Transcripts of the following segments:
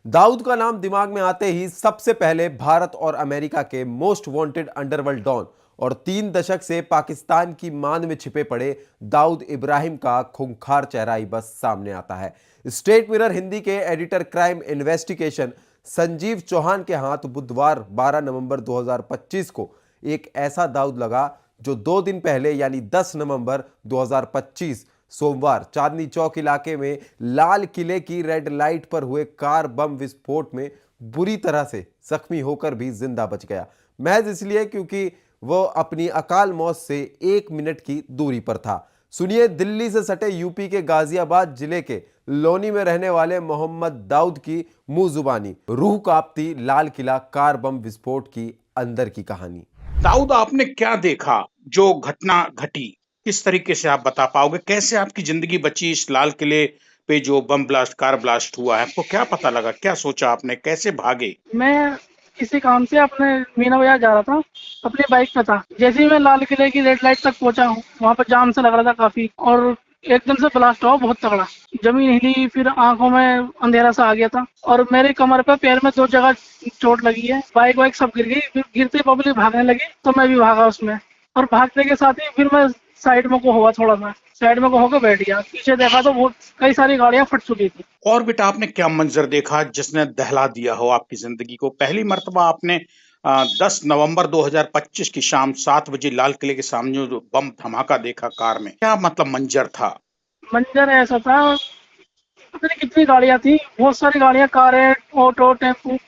दाऊद का नाम दिमाग में आते ही सबसे पहले भारत और अमेरिका के मोस्ट वांटेड अंडरवर्ल्ड डॉन और 3 दशक से पाकिस्तान की मान में छिपे पड़े दाऊद इब्राहिम का खूंखार चेहरा ही बस सामने आता है। स्टेट मिरर हिंदी के editor crime investigation Sanjeev Chauhan के हाथ बुधवार 12 नवंबर 2025 को एक ऐसा दाऊद लगा जो 2 दिन पहले यानी 10 नवंबर 2025 सोमवार चांदनी चौक इलाके में लाल किले की रेड लाइट पर हुए कार बम विस्फोट में बुरी तरह से जख्मी होकर भी जिंदा बच गया, महज इसलिए क्योंकि वो अपनी अकाल मौत से 1 मिनट की दूरी पर था। सुनिए दिल्ली से सटे यूपी के गाजियाबाद जिले के लोनी में रहने वाले मोहम्मद दाऊद की मुंह जुबानी रूह कांपती लाल किला कार बम विस्फोट की अंदर की कहानी। दाऊद, आपने क्या देखा? जो घटना घटी किस तरीके से आप बता पाओगे? कैसे आपकी जिंदगी बची इस लाल किले पे जो बम ब्लास्ट, कार ब्लास्ट हुआ है? आपको क्या पता लगा? क्या सोचा आपने? कैसे भागे? मैं किसी काम से अपने मीना बाजार जा रहा था, अपनी बाइक पे था। जैसे ही मैं लाल किले की रेड लाइट तक पहुंचा हूँ, वहाँ पर जाम से लग रहा था काफी, और एकदम से ब्लास्ट हुआ बहुत तगड़ा। जमीन हिली, फिर आंखों में अंधेरा सा आ गया था और मेरे कमर पे पैर में 2 जगह चोट लगी है। बाइक वाइक सब गिर गई। फिर गिरते पब्लिक भागने लगी तो मैं भी भागा उसमें, और भागने के साथ ही फिर मैं साइड में को हुआ, थोड़ा सा साइड में को होकर बैठ गया। पीछे देखा तो बहुत कई सारी गाड़ियां फट चुकी थी। और बेटा, आपने क्या मंजर देखा जिसने दहला दिया हो आपकी जिंदगी को? पहली मर्तबा आपने 10 नवंबर 2025 की शाम 7 बजे लाल किले के सामने जो बम धमाका देखा कार में, क्या मतलब मंजर था? मंजर ऐसा था, पता नहीं कितनी गाड़ियां थी, बहुत सारी गाड़ियां, कारें, ऑटो, टेम्पू,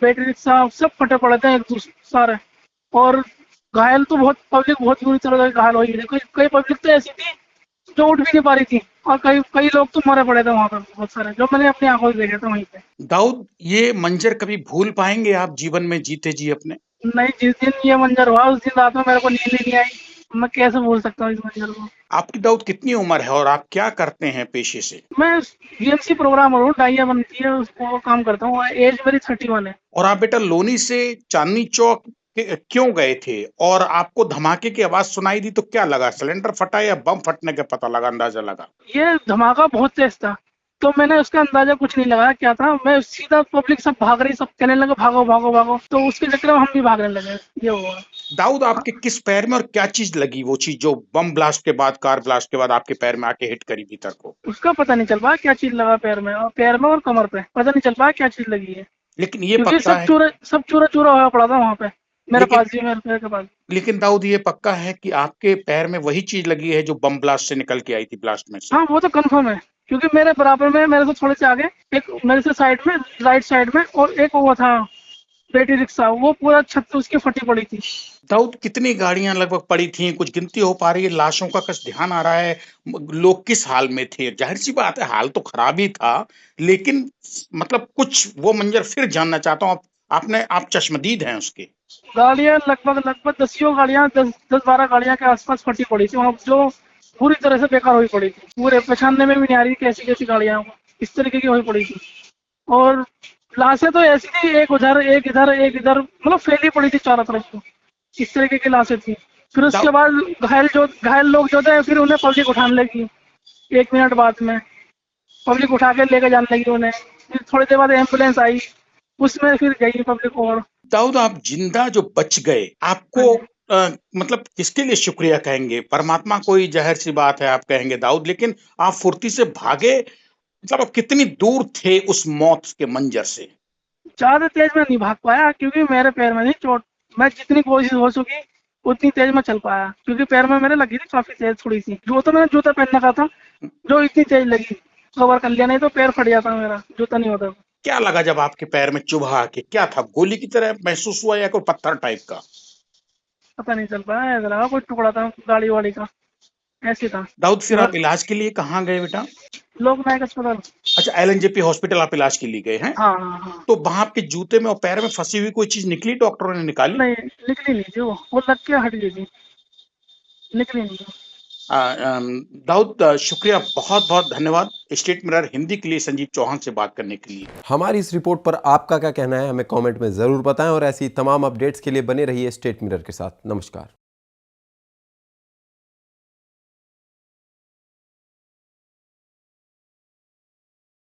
बैटरी रिक्शा, सब फटे पड़े थे एक दूसरे सारे। और घायल तो बहुत, पब्लिक बहुत बुरी तरह से घायल हुई है। कई कई पब्लिक तो ऐसी थी जो उठ भी नहीं पा रही थी, और कई कई लोग तो मरे पड़े थे वहां पर, बहुत सारे, जो मैंने अपनी आंखों से देखे थे वहीं पे। दाऊद, ये मंजर कभी भूल पाएंगे आप जीवन में जीते जी अपने? नहीं, जिस दिन ये मंजर हुआ उस दिन रात में मेरे को नींद ही नहीं आई। मैं कैसे भूल सकता हूँ इस मंजर को। आपकी दाऊद कितनी उम्र है और आप क्या करते हैं पेशे से? मैं वीएमसी प्रोग्रामर हूँ, डाइया बनती है उसको काम करता हूँ। एज मेरी 31 है। और आप बेटा लोनी से चांदनी चौक क्यों गए थे? और आपको धमाके की आवाज सुनाई दी तो क्या लगा? सिलेंडर फटा या बम फटने का पता लगा, अंदाजा लगा? ये धमाका बहुत तेज था, तो मैंने उसका अंदाजा कुछ नहीं लगाया क्या था। मैं सीधा, पब्लिक सब भाग रही, सब कहने लगे भागो भागो भागो, तो उसके चक्कर में हम भी भागने लगे। ये हुआ। दाऊद, आपके किस पैर में और क्या चीज लगी? वो चीज जो बम ब्लास्ट के बाद, कार ब्लास्ट के बाद आपके पैर में आके हिट करी भीतर को? उसका पता नहीं चल पाया क्या चीज लगा पैर में, और पैर में और कमर पे पता नहीं चल पाया क्या चीज लगी है, लेकिन ये क्योंकि पक्का है सब चूरा चूरा हुआ पड़ा था वहां पे, मेरे लेकिन पास भी, मेरे पैर के पास। लेकिन दाऊद, ये पक्का है कि आपके पैर में वही चीज लगी है जो बम ब्लास्ट से निकल के आई थी, ब्लास्ट में से? हाँ, वो तो कंफर्म है, क्योंकि मेरे बराबर में, मेरे से थोड़े से आगे, एक मेरे से साइड में, राइट साइड में, और एक वो था बैटरी रिक्शा, वो पूरा छत उसकी फटी पड़ी थी। दाऊद, कितनी गाड़ियां लगभग पड़ी थी? कुछ गिनती हो पा रही है? लाशों का कुछ ध्यान आ रहा है? लोग किस हाल में थे? जाहिर सी बात है, हाल तो खराब ही था, लेकिन मतलब कुछ वो मंजर फिर जानना चाहता हूँ। आप चश्मदीद हैं उसके? गाड़ियां लगभग लगभग 10 गाड़ियां, 10-12 गाड़ियां के आसपास फटी पड़ी थी वहाँ, जो पूरी तरह से बेकार हुई पड़ी थी। पूरे पहचानने में भी नहीं आ रही कैसी कैसी गाड़ियां इस तरीके की हुई पड़ी थी। और लाशें तो ऐसी थी, एक उधर एक इधर एक इधर, मतलब फैली पड़ी थी चारों तरफ को, इस तरीके की लाशें थी। फिर उसके दाऊद, बाद घायल लोग जो थे, फिर उन्हें पब्लिक उठाने लगी। 1 मिनट बाद में पब्लिक उठा के लेके जाने लगी उन्हें। फिर थोड़ी देर बाद एम्बुलेंस आई, उसमें फिर गई पब्लिक। और दाऊद, आप जिंदा जो बच गए, हाँ आपको जी। मतलब किसके लिए शुक्रिया कहेंगे? परमात्मा को ही, जाहिर सी बात है आप कहेंगे दाऊद, लेकिन आप फुर्ती से भागे, मतलब आप कितनी दूर थे उस मौत के मंजर से? ज्यादा तेज में नहीं भाग पाया, क्योंकि मेरे पैर में नहीं चोट। मैं जितनी कोशिश हो सकी उतनी तेज में चल पाया, क्योंकि पैर में मेरे लगी थी काफी तेज थोड़ी सी। मैंने जूता पहनने का था, जो इतनी तेज लगी, कवर कर लिया, नहीं तो पैर फट जाता मेरा, जूता नहीं होता। क्या लगा जब आपके पैर में चुभा आके? क्या था? गोली की तरह महसूस हुआ या कोई पत्थर टाइप का? पता नहीं चल पाया, ऐसा लगा कोई टुकड़ा था गाड़ी वाड़ी का, ऐसे था। दाऊद, फिर मगर आप इलाज के लिए कहाँ गए बेटा? लोग नायक अस्पताल। अच्छा, एलएनजेपी हॉस्पिटल आप इलाज के लिए गए हैं? हाँ हाँ हाँ। तो वहां आपके जूते में और पैर में फंसी हुई कोई चीज निकली? डॉक्टरों ने निकाली? नहीं, निकली नहीं थी, वो लग के हट गई थी, निकली नहीं थी। दाऊद, शुक्रिया, बहुत बहुत धन्यवाद स्टेट मिरर हिंदी के लिए संजीव चौहान से बात करने के लिए। हमारी इस रिपोर्ट पर आपका क्या कहना है हमें कमेंट में जरूर बताएं और ऐसी तमाम अपडेट्स के लिए बने रहिए स्टेट मिरर के साथ। नमस्कार।